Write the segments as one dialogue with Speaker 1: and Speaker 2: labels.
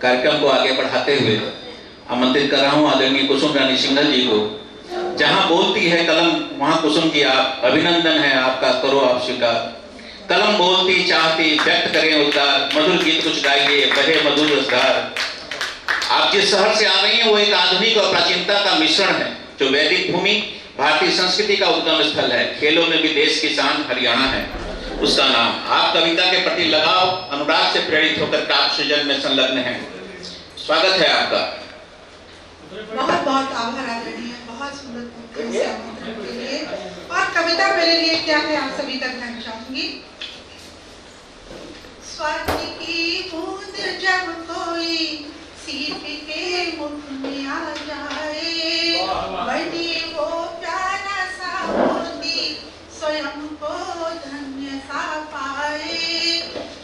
Speaker 1: कार्यक्रम को आगे बढ़ाते हुए आमंत्रित कर रहा हूं आदरणीय कुसुम रानी सिंघल जी को। जहां बोलती है कलम वहां कुसुम जी आप अभिनंदन है आपका, करो आप स्वीकार। कलम बोलती चाहती व्यक्त करें उद्गार, मधुर गीत कुछ गाइए बहे मधुर रसगार। आप जिस शहर से आ रही हैं वो एक आधुनिक और प्राचीनता का मिश्रण है, जो वैदिक भूमि भारतीय संस्कृति का उद्गम स्थल है। खेलों में भी देश की शान हरियाणा है उसका नाम। आप कविता के प्रति लगाव अनुराग से प्रेरित होकर काव्य सृजन में संलग्न हैं। स्वागत है आपका।
Speaker 2: बहुत बहुत आभार आदरणीय, बहुत सुंदर आमंत्रण के लिए। और कविता मेरे लिए क्या है आप सभी तक कहना चाहूंगी। स्वर्ग की बूंद जब कोई सीप के मुख में आ जाए, बड़ी वो प्यारा सा मोती स्वयं को धन्य सा पाए।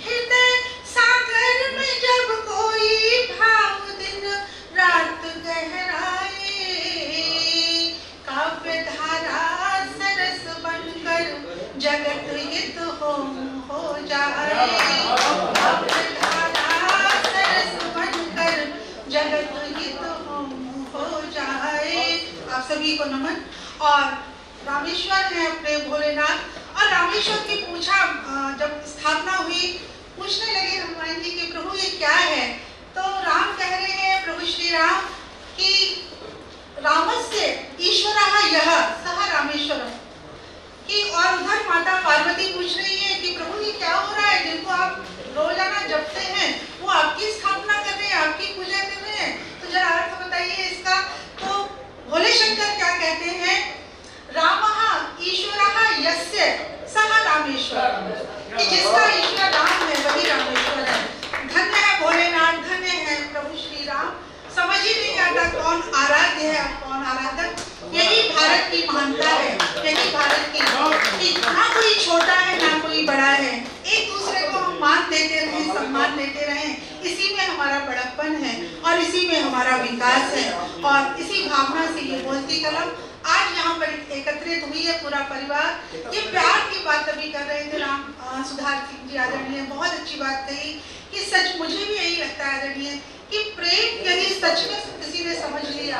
Speaker 2: हृदय सागर में जब कोई भाव दिन रात गहराए, काव्य धारा सरस बनकर जगत हित हो जाए। काव्य धारा सरस बनकर जगत हित हो जाए। आप सभी को नमन। और रामेश्वर है अपने भोलेनाथ। और रामेश्वर की पूछा जब स्थापना हुई, पूछने लगे हनुमान जी कि प्रभु ये क्या है, तो राम कह रहे हैं प्रभु श्री राम कि रामस्य ईश्वरः यः सः रामेश्वरः कि। और उधर माता पार्वती पूछ रही है कि प्रभु ये क्या हो रहा है, जिनको आप रोजाना जपते हैं वो आपकी स्थापना कर रहे हैं, आपकी पूजा कर रहे हैं, तो जरा अर्थ बताइए इसका। तो भोले शंकर क्या कहते हैं, रामः ईश्वरः यस्य सः रामेश्वरः, कि जिसका ईश्वर राम है वही रामेश्वर है। धन्य है भोलेनाथ, धन्य है प्रभु श्री राम। समझ ही नहीं आता कौन आराध्य है और कौन आराधक। यही भारत की महानता है, यही भारत की कि ना कोई छोटा है ना कोई बड़ा है, एक दूसरे को हम मान देते रहे, सम्मान देते रहे, इसी में हमारा बड़प्पन है और इसी में हमारा विकास है। और इसी भावना से ये बोलती कलम आज यहाँ पर एकत्रित हुई है पूरा परिवार। ये प्यार की बात अभी कर रहे थे राम सुधार सिंह जी आदरणीय, बहुत अच्छी बात कही कि सच मुझे भी यही लगता है आदरणीय कि प्रेम यदि सच में किसी ने समझ लिया,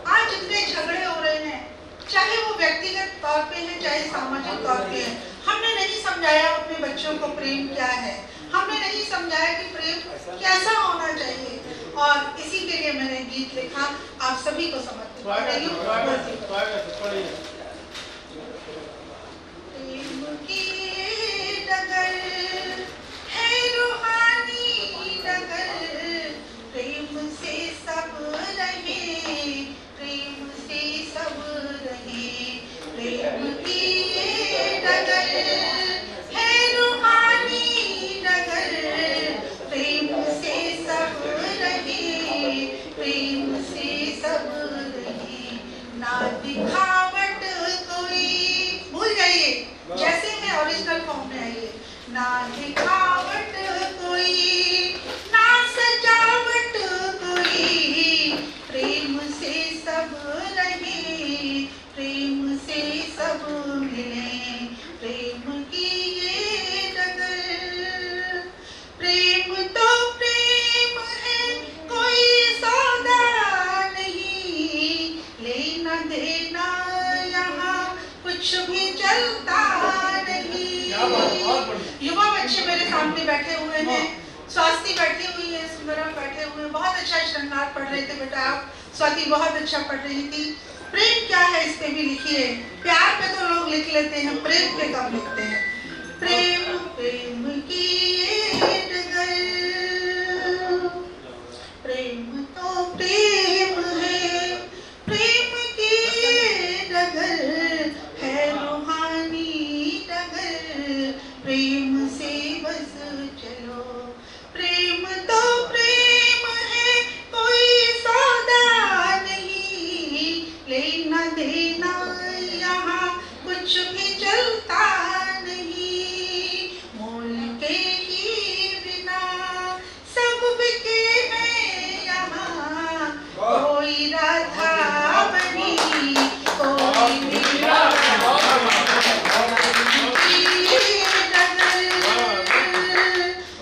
Speaker 2: आज जितने झगड़े हो रहे हैं चाहे वो व्यक्तिगत तौर पे है चाहे सामाजिक तौर पे है, हमने नहीं समझाया अपने बच्चों को प्रेम क्या है, हमने नहीं समझाया कि प्रेम कैसा होना चाहिए। और इसी के लिए मैंने गीत लिखा, आप सभी को समर्पित कर रही हूँ। प्रेम की डगर है रूहानी डगर, प्रेम से सब रहे, प्रेम से सब रहे। प्रेम की डगर है रूहानी डगर, प्रेम से सब रहे, प्रेम से सब रहे। ना दिखावट कोई, भूल जाइए जैसे है ओरिजिनल फॉर्म में आइए। ना दिखावट कोई ना सजावट कोई, प्रेम से सब रहे, प्रेम से सब मिले। प्रेम की ये डगर, प्रेम तो प्रेम है कोई सौदा नहीं, लेना देना यहाँ कुछ भी चलता नहीं। युवा बच्चे मेरे सामने बैठे हुए हैं, स्वाति बैठी हुई है, सुंदरम बैठे हुए हैं, बहुत अच्छा श्रृंगार पढ़ रहे थे बेटा आप, स्वाति बहुत अच्छा पढ़ रही थी। प्रेम क्या है इस पे भी लिखिए। प्यार पे तो लोग लिख लेते हैं, प्रेम पे कम लिखते हैं। प्रेम प्रेम की ये डगर, प्रेम तो प्रेम है, प्रेम की ये डगर है रूहानी डगर, प्रेम से बस चलो। प्रेम तो प्रेम है कोई सौदा नहीं, लेना देना यहाँ कुछ भी चलता नहीं। मोल के ही बिना सब बिके हैं यहाँ, कोई राधा बनी कोई मीरा।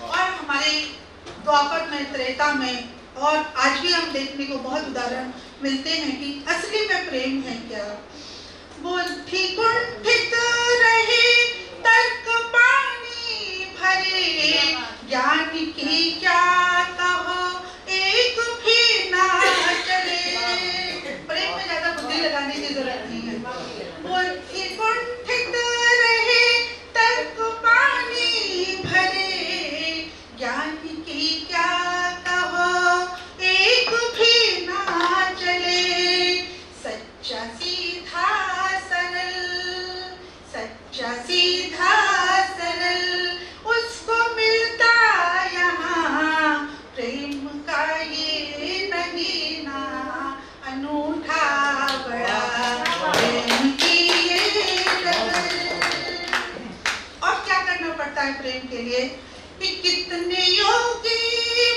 Speaker 2: और हमारे द्वापर में त्रेता में और आज भी हम देखने को बहुत उदाहरण मिलते हैं कि असली में प्रेम है क्या। बुद्धि कुंठित रहे तर्क पानी भरे, ज्ञान की क्या कहो एक भी ना चले। प्रेम में ज्यादा बुद्धि लगाने की जरूरत नहीं है। बुद्धि कुंठित रहे तर्क पानी भरे, ज्ञान की क्या कहो एक भी ना चले। सच्चा सीधा सरल, सच्चा सीधा सरल उसको मिलता यहाँ, प्रेम का ये नगीना अनूठा बड़ा, प्रेम की ये डगर। और क्या करना पड़ता है प्रेम के लिए कि कितने योगी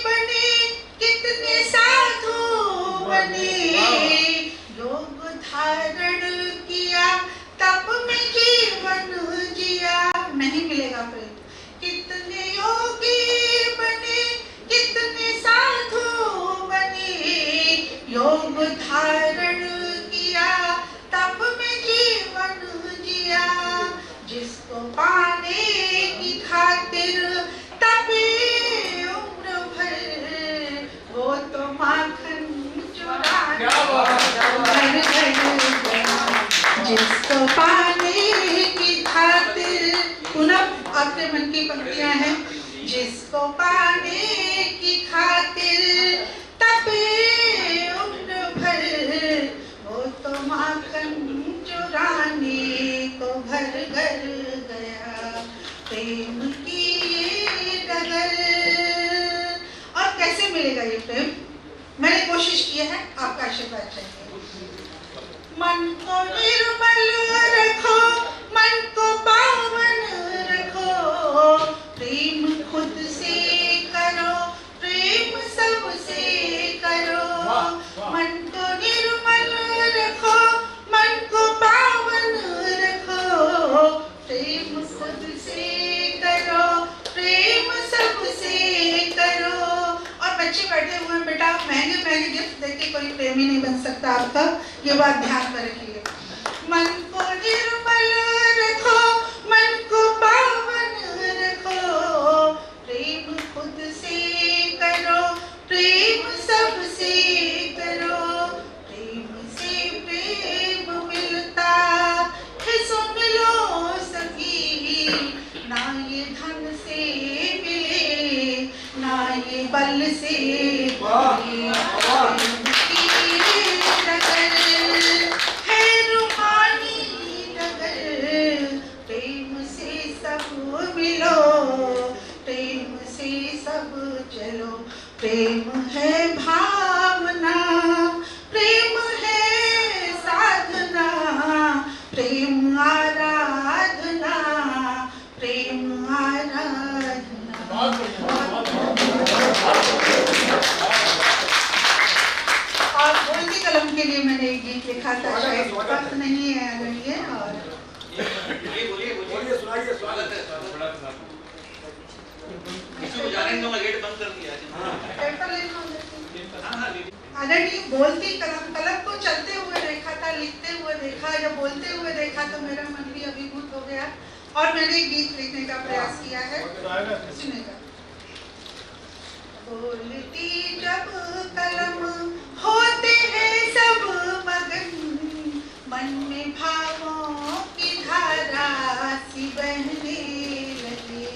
Speaker 2: बने, कितने साधु बने, योग धारण किया तप में जीवन जिया, नहीं मिलेगा प्रेम। कितने योगी बने, कितने साधु बने, योग धारण किया तप में जीवन जिया। जिसको पाने की खातिर तपे उम्र भर, वो तो माखन चुराने घर घर गया। जिसको पाने की खातिर, पुनः आपके मन की पंक्तियां हैं, जिसको पाने की खातिर तपे उम्र भर, वो तो माखन चुराने को घर घर गया, प्रेम की ये डगर। और कैसे मिलेगा ये प्रेम? मैंने कोशिश की है, आपका आशीर्वाद चाहिए। मन को निर्मल रखो, मन को पावन रखो, प्रेम खुद से करो, प्रेम सबसे करो। मन को निर्मल रखो, मन को पावन रखो, प्रेम खुद से करो, प्रेम सबसे करो। और बच्चे बैठे हुए हैं, बेटा महंगे महंगे गिफ्ट देके कोई प्रेमी नहीं बन सकता आपका, ये बात ध्यान में रखिए। मन को निर्मल रखो, मन को पावन रखो, प्रेम खुद से करो, प्रेम सबसे करो। प्रेम से प्रेम मिलता है, सुन लो सखी, ना ये धन से मिले, ना ये बल से मिले। है रूहानी नगर, प्रेम से सब मिलो, प्रेम से सब चलो। प्रेम है भावना, प्रेम है साधना, प्रेम आराधना, प्रेम आराधना। और बोलती कलम के लिए मैंने एक गीत लिखा था, शायद वक्त नहीं है आदरणीय, और
Speaker 3: सुनाइए, स्वागत है। किसी को जाने दूंगा, गेट बंद कर दिया
Speaker 2: आदरणीय। बोलती कलम, कलम को चलते हुए देखा था, लिखते हुए देखा या बोलते हुए देखा तो मेरा मन भी अभिभूत हो गया और मैंने एक गीत लिखने का प्रयास किया है, सुनेगा। बोलती जब कलम होते हैं सब मगन, मन में भावों की धारा सी बहने लगे।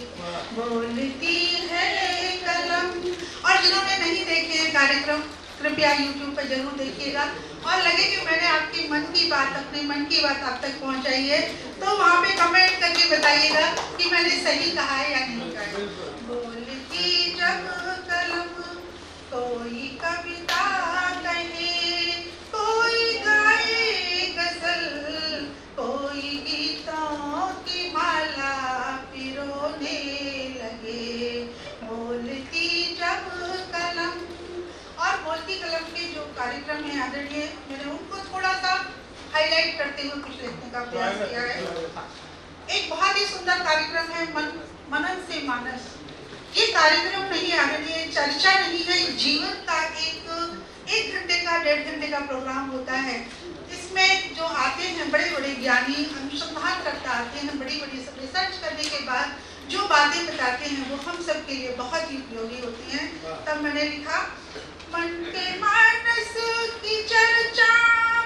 Speaker 2: बोलती है कलम। और जिन्होंने नहीं देखे कार्यक्रम, कृपया YouTube पर जरूर देखिएगा, और लगे कि मैंने आपकी मन की बात, अपने मन की बात आप तक पहुंचाई है, तो वहाँ पे कमेंट करके बताइएगा कि मैंने सही कहा है या नहीं कहा है। बोलती जब कलम कोई कविता कहे, कोई गाए गजल, कोई गीतों की माला पिरोने लगे। बोलती जब कलम। और बोलती कलम के जो कार्यक्रम है आदरणीय, मैंने उनको थोड़ा सा हाईलाइट करते हुए कुछ लिखने का प्रयास किया है। एक बहुत ही सुंदर कार्यक्रम है मनन से मानस। ये कार्यक्रम नहीं आदरणीय, चर्चा नहीं है, जीवन का 1.5 घंटे का प्रोग्राम होता है। इसमें जो आते हैं बड़े बड़े ज्ञानी, अनुसंधान करता आते हैं, बड़ी बड़ी सब रिसर्च करने के बाद जो बातें बताते हैं वो हम सब के लिए बहुत ही उपयोगी होती हैं। तब मैंने लिखा, मन के मानस की चर्चा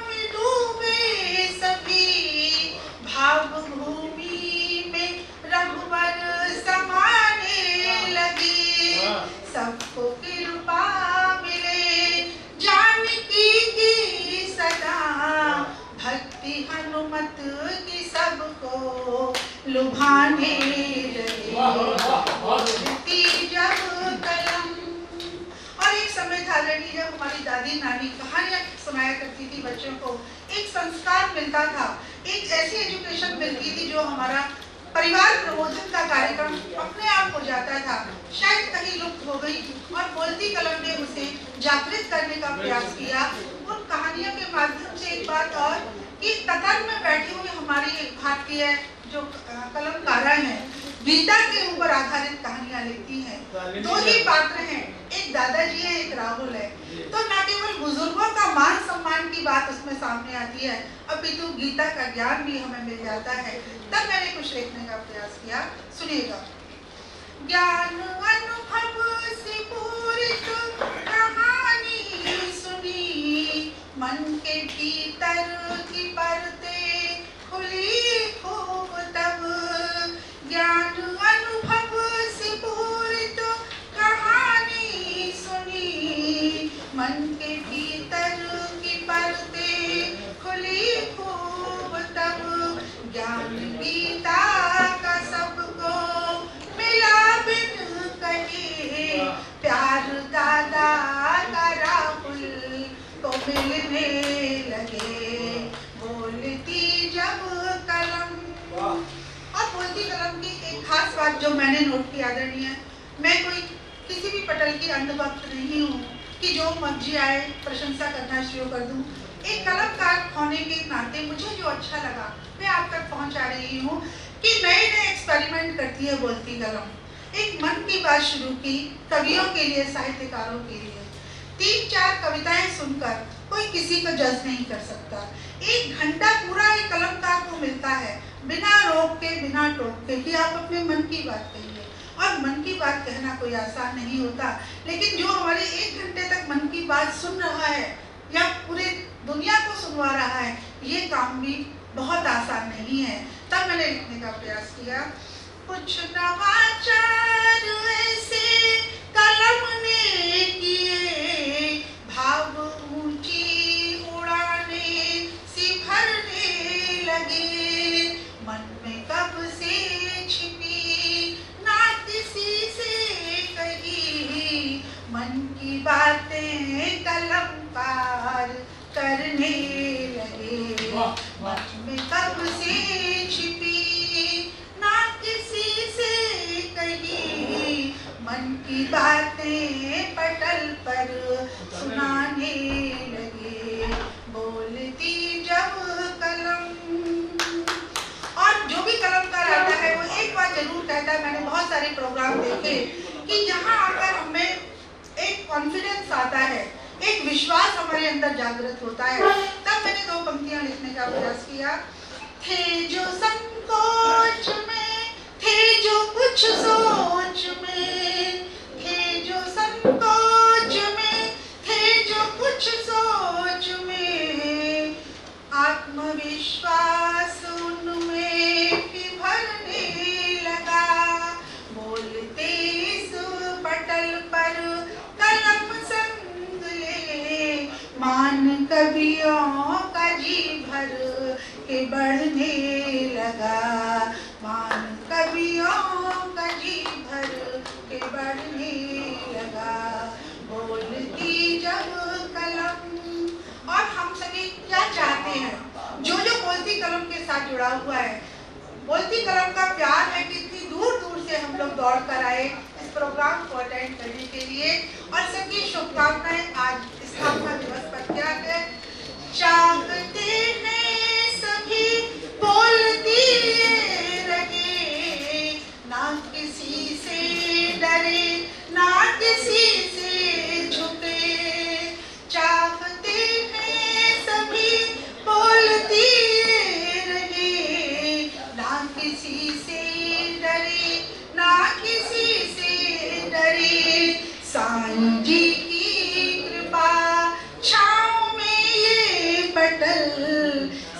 Speaker 2: में डूबे सभी, भाव भूमि में रघुवर समाने लगे, सबको कृपा मिले जानकी की सदा, भक्ति हनुमत की सबको लुभाने लगे, जब कलम। और एक समय था लड़ी जब हमारी दादी नानी कहानियां सुनाया करती थी बच्चों को, एक संस्कार मिलता था, एक ऐसी एजुकेशन मिलती थी जो हमारा परिवार प्रबोधन का कार्यक्रम अपने आप हो जाता था, शायद कहीं लुप्त हो गई। और बोलती कलम ने उसे जागृत करने का प्रयास किया। उन कहानियों के माध्यम से एक बात और कि कतर में बैठी हुई हमारी भारतीय जो कलमकारा हैं, गीता के ऊपर आधारित कहानियां लिखती हैं। दो ही पात्र हैं, एक दादाजी है, एक राहुल है। तो न केवल बुजुर्गों का मान सम्मान की बात उसमें सामने आती है, अपितु गीता का ज्ञान भी हमें मिल जाता है। तब मैंने कुछ लिखने का प्रयास किया, सुनिएगा। ज्ञान अनुभव से पूरित कहानी सुनी, मन के भीतर की परतें खुली खूब तब, ज्ञान अनुभव से पूरित कहानी सुनी, मन के भीतर की परतें खुली खूब तब, ज्ञान गीता का सबको मिला बिन कहे, प्यार दादा का राहुल को मिलने लगे, बोलती जब कलम। और बोलती कलम की एक खास बात जो मैंने नोट की आदरणीय, मैं कोई किसी भी पटल की अंधभक्त नहीं हूँ कि जो मर्जी आए प्रशंसा करना शुरू कर दूँ। एक कलमकार होने के नाते मुझे जो अच्छा लगा मैं आप तक पहुँचा रही हूँ कि नए नए एक्सपेरिमेंट करती है बोलती कलम। एक मन की बात शुरू की कवियों के लिए, साहित्यकारों के लिए। 3-4 कविताएं सुनकर कोई किसी को जज नहीं कर सकता। 1 घंटा पूरा एक कलमकार को मिलता है बिना रोक के, बिना टोक के कि आप अपने मन की बात कहिए। और मन की बात कहना कोई आसान नहीं होता, लेकिन जो हमारे 1 घंटे तक मन की बात सुन रहा है या पूरे दुनिया को सुनवा रहा है, ये काम भी बहुत आसान नहीं है। तब मैंने लिखने का प्रयास किया, कुछ नवाचार ऐसे कलम ने किए, भाव ऊंची उड़ाने सी भरने लगे, मन में कब से छिपी ना किसी से कही, मन की बातें कलम पार करने लगे, मन में कब से छिपी ना किसी से कही, मन की बातें पटल पर सुनाने लगे, बोलती जब कलम। और जो भी कलमकार आता है वो एक बात जरूर कहता है, मैंने बहुत सारे प्रोग्राम देखे कि यहाँ आकर हमें एक कॉन्फिडेंस आता है, एक विश्वास हमारे अंदर जागृत होता है। तब मैंने 2 पंक्तियां लिखने का प्रयास किया, थे जो संकोच में, थे जो कुछ सोच में, थे जो संकोच में, थे जो कुछ सोच में, आत्मविश्वास उनमें भी भरने लगा, बोलते इस पटल पर कलम संग ले, मान कवियों का जी भर के बढ़ने लगा, मान कवियों का जी भर के बढ़ने लगा, बोलती जब कलम। और हम सभी क्या चाहते हैं, जो जो बोलती कलम के साथ जुड़ा हुआ है, बोलती कलम का प्यार है कि इतनी दूर दूर से हम लोग दौड़ कर आए इस प्रोग्राम को अटेंड करने के लिए। और सबकी शुभकामनाएं आज स्थापना दिवस पर क्या है, चाहते हैं सभी बोलती रहे, ना किसी से डरे ना किसी से झुके, चाहते जी की कृपा छाँव में ये पटल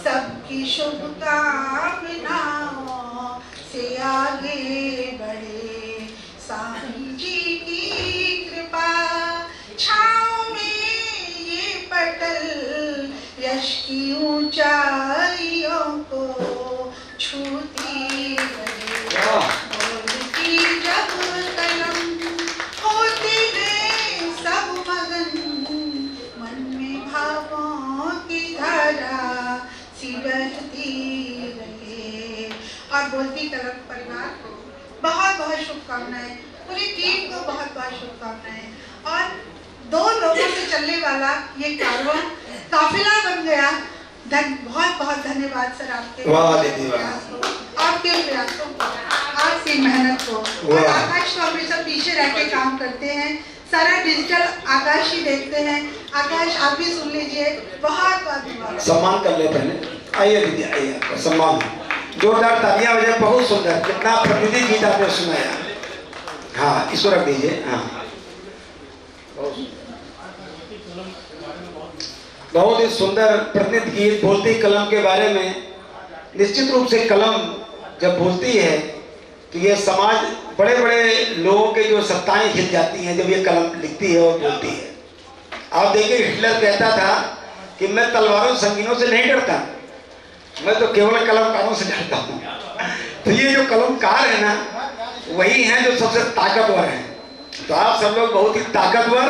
Speaker 2: सबकी शुभकामनाओं से आगे बढ़े। स्वामी जी की कृपा छाँव में ये पटल यश की ऊंचाइयों को छूती रहे। बोलती जब कलम होते हैं सब मगन, मन में भावों की धारा सी बहती रहे। और बोलती कलम परिवार को बहुत बहुत शुभकामनाएं, पूरी टीम को बहुत बहुत शुभकामनाएं। और 2 लोगों से चलने वाला ये कारवां काफिला बन गया। बहुत बहुत धन्यवाद सर आपके प्रयास को, आपके प्रयासों को, आपकी मेहनत को। और आकाश तो हमेशा पीछे रह के काम करते हैं, सारा डिजिटल आकाश ही देखते हैं। आकाश आप भी सुन लीजिए। बहुत बहुत धन्यवाद।
Speaker 4: सम्मान कर ले पहले। आइए दीदी आइए, आपका सम्मान। जोरदार तालियां बजाए। बहुत सुंदर, कितना प्रतिनिधि गीत आपने सुनाया। हाँ इसको रख दीजिए। हाँ बहुत ही सुंदर प्रतिनिधि गीत। बोलती कलम के बारे में निश्चित रूप से कलम जब बोलती है तो ये समाज बड़े बड़े लोगों के जो सत्ताएं खिल जाती हैं जब ये कलम लिखती है और बोलती है। आप देखिए हिटलर कहता था कि मैं तलवारों संगीनों से नहीं डरता, मैं तो केवल कलमकारों से डरता हूँ। तो ये जो कलमकार है ना, वही हैं जो सबसे ताकतवर हैं। तो आप सब लोग बहुत ही ताकतवर